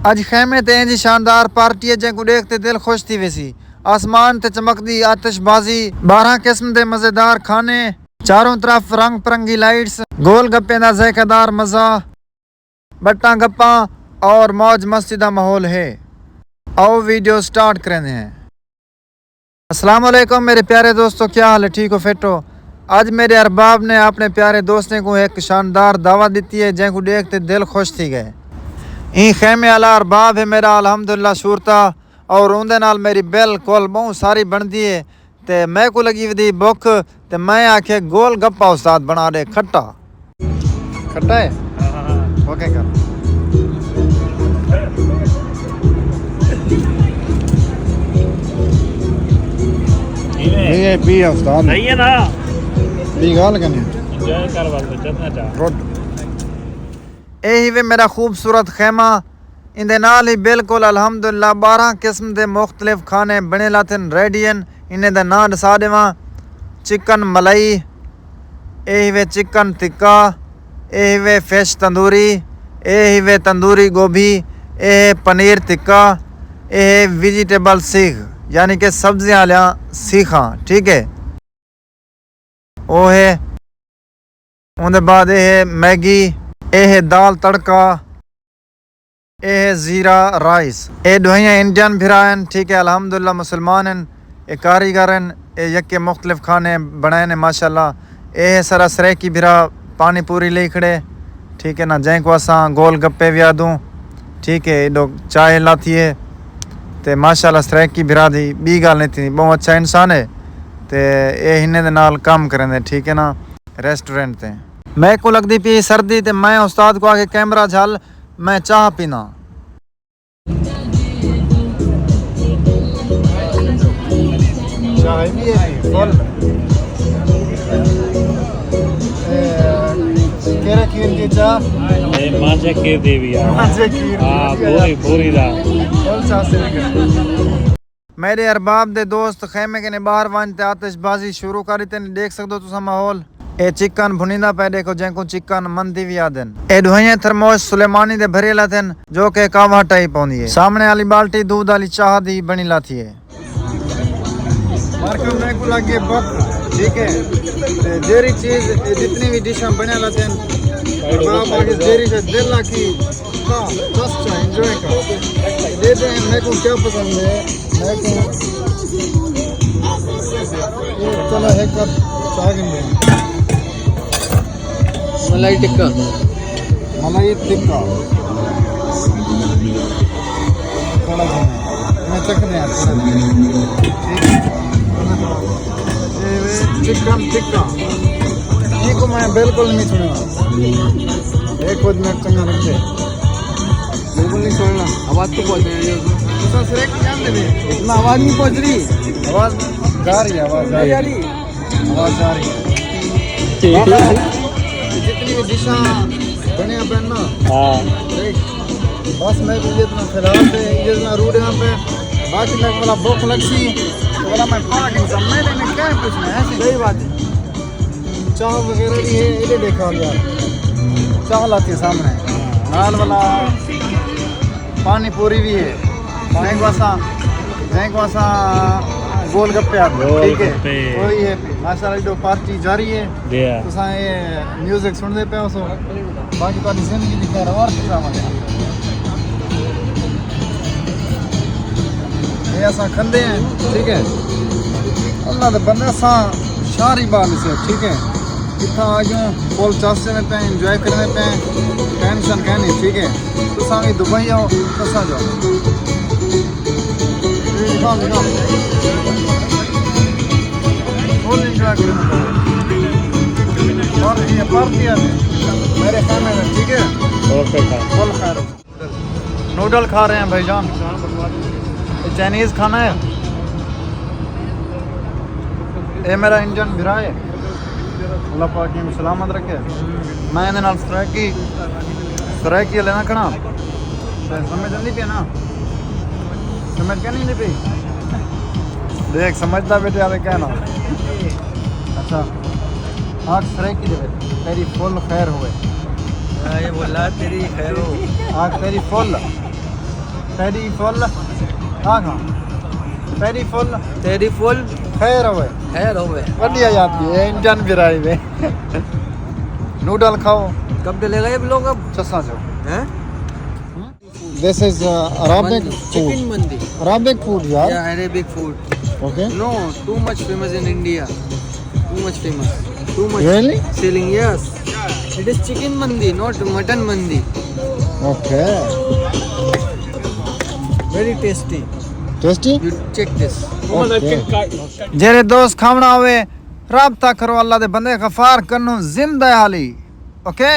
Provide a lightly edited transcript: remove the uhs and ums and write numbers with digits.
अज खेमे ते इंजी शानदार पार्टी है जैको देखते दिल खुश थी वैसी। आसमान ते चमकदी आतिशबाजी, 12 किस्म दे मजेदार खाने, चारों तरफ रंग बिरंगी लाइट्स, गोल गप्पे दा ज़ायकेदार मजा, बट्टा गप्पा और मौज मस्ती दा माहौल है। आओ वीडियो स्टार्ट करते हैं। अस्सलाम वालेकुम मेरे प्यारे दोस्तों, क्या हाल है? ठीक हो, फिट हो? आज मेरे अरबाब ने अपने प्यारे दोस्तों को एक शानदार दावत दी है जैको देखते दिल खुश थी गए। ई खेमे वाला अरबाब है मेरा अल्हम्दुलिल्लाह शूरता, और उनके नाल मेरी बिल्कुल बहुत सारी बनती है। तो मैं को लगी वधी भुख, तो मैं आखे गोल गप्पा उस्ताद बना दे। खट्टा खट्टा है, ओके कर। ये पी उस्ताद नहीं है ना, बी गाल कने जय कर वाले जितना चाह गुड। यही वे मेरा खूबसूरत खेमा, इंदे नाल ही बिल्कुल अल्हम्दुलिल्लाह 12 किस्म के मुख्तलिफ खाने बने लाते रेडियन। इन्हें दा नाम दसा देवा। चिकन मलाई, यही वे चिकन टिक्का, यही वे फिश तंदूरी, यही वे तंदूरी गोभी, यह पनीर टिक्का, यह वेजिटेबल सीख यानी कि सब्जियां वाला सीखा, ठीक है। वो है उनके बाद यह मैगी, यह दाल तड़का, यह ज़ीरा राइस। ये दुहियाँ इंडियन फिरान, ठीक है, अल्हम्दुलिल्लाह मुसलमान हैं, ये कारीगर हैं, ये यके मुख्तलिफ खाने बनाए ने माशाल्लाह। यह सारा सरेकी फिरा पानी पूरी ले खड़े, ठीक है ना, जै को असा गोल गप्पे भी दूँ, ठीक है। लोग चाय लाती है तो माशाल्लाह सरेकी फिरा दी बी गल नहीं थी, बहुत अच्छा इंसान है। तो ये इन्हें दे नाल काम करें, ठीक है ना, रेस्टोरेंट ते। मैं को लगती पी सर्दी, तो मैं उस्ताद को आके कैमरा झल मैं चाह पीना। चाय भी है फुल। केरा खीर की चाह, ए माजे खीर दे भी यार, माजे खीर हां पूरी पूरी दा फुल चाह से लेकर। मेरे अरबाब दे दोस्त खेमे के ने बाहर वन ते आतिशबाजी शुरू करी ते देख सकदो तुसा माहौल। ए चिकन भुनीदा पे देखो जैको चिकन मंदी भी आदन। ए दुहियां थर्मोस सुलेमानी दे भरे लाथन जो के कावा टाइप होंदी है। सामने वाली बाल्टी दूध वाली चाह दी बनी लाती है। मार्का में को लगे बक, ठीक है। ते जेरी चीज जितनी भी डिश हम बना लाते हैं बाप आगे जेरी से दिल लाकी का बस चाह एंजॉय का देते हैं। मेरे को क्या पसंद है, मैं को चलो एक कप चाह गिन मलाई टिक्का, मलाई टिक्का थोड़ा सा मैं चख दें चिकन टिक्का। ये को मैं बिल्कुल नहीं सुनूंगा, एक खुद मिनट चंगा रखे बिल्कुल नहीं सुनना। आवाज़ तो पहुँच रही है, दूसरा सिर्फ क्या दे इतना आवाज़ नहीं पहुँच रही, आवाज़ जा रही है, आवाज़ जा रही है, आवाज़ जा रही है। जितनी भी डिशा बने अपन ना, हाँ बस मैं भी इतना फिलहाल से इतना रूड यहाँ पे बाकी लग वाला भूख लगती तो वाला मैं खा के समय लेने क्या है पूछना है। ऐसी सही बात है। चाह वगैरह भी है, इधर देखा यार चाह लाती है सामने, नाल वाला पानी पूरी भी है, जैक वासा गोल गप्पे आते हैं, ठीक है। वही है माशाल्लाह जो पार्टी जारी है तो ये म्यूजिक सुनते पे हो। बाकी तो जिंदगी दिखा रहा और ये असा खंदे हैं, ठीक है। अल्लाह के बंदे असा शारी बाल से, ठीक है, कितना आ जाऊँ फुल चासे में पे एंजॉय करने पे टेंशन कहनी, ठीक है। तो सामी दुबई आओ कसा जाओ पार्टी मेरे खाने में, ठीक है। फुल खैर नूडल खा रहे हैं भाईजान, चाइनीज़ खाना है। ये मेरा इंजन भिरा है, अल्लाह पाक की सलामत रखे। मैं इन्हें नाल सरायकी लेना खड़ा समझ नहीं पे ना, समझ क्या नहीं पे देख समझता बेटे यार क्या ना। अच्छा आग सरायकी दे तेरी फुल खैर हुए, ये बोला तेरी खैर हो, आग तेरी फुल पेरी फुल हाँ हाँ पेरी फुल तेरी फुल खैर होवे खैर होवे। बढ़िया याद है इंडियन बिराई में नूडल खाओ कब डलेगा ये लोग अब? चसा जो हैं? This is Arabic chicken food. मंदी। Arabic food, yaar. Yeah, Arabic food. Okay. No, too much famous in India. Too much famous. Too much Really? selling. Yes. It is chicken mandi, not mutton mandi. Okay. Very tasty. Tasty? You check this. Okay. जेरे दोस्त खावना होवे राबता करो अल्लाह दे बंदे गफार करनो जिंदा हाली okay